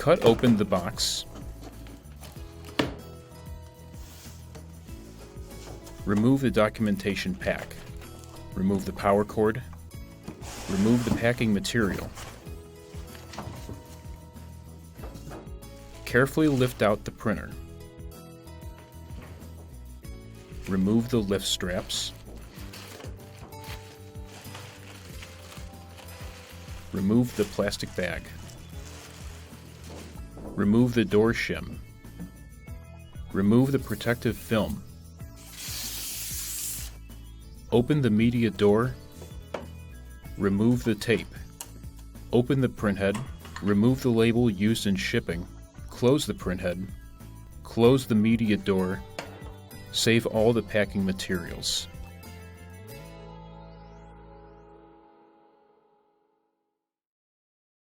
Cut open the box. Remove the documentation pack. Remove the power cord. Remove the packing material. Carefully lift out the printer. Remove the lift straps. Remove the plastic bag. Remove the door shim. Remove the protective film. Open the media door. Remove the tape. Open the printhead. Remove the label used in shipping. Close the printhead. Close the media door. Save all the packing materials.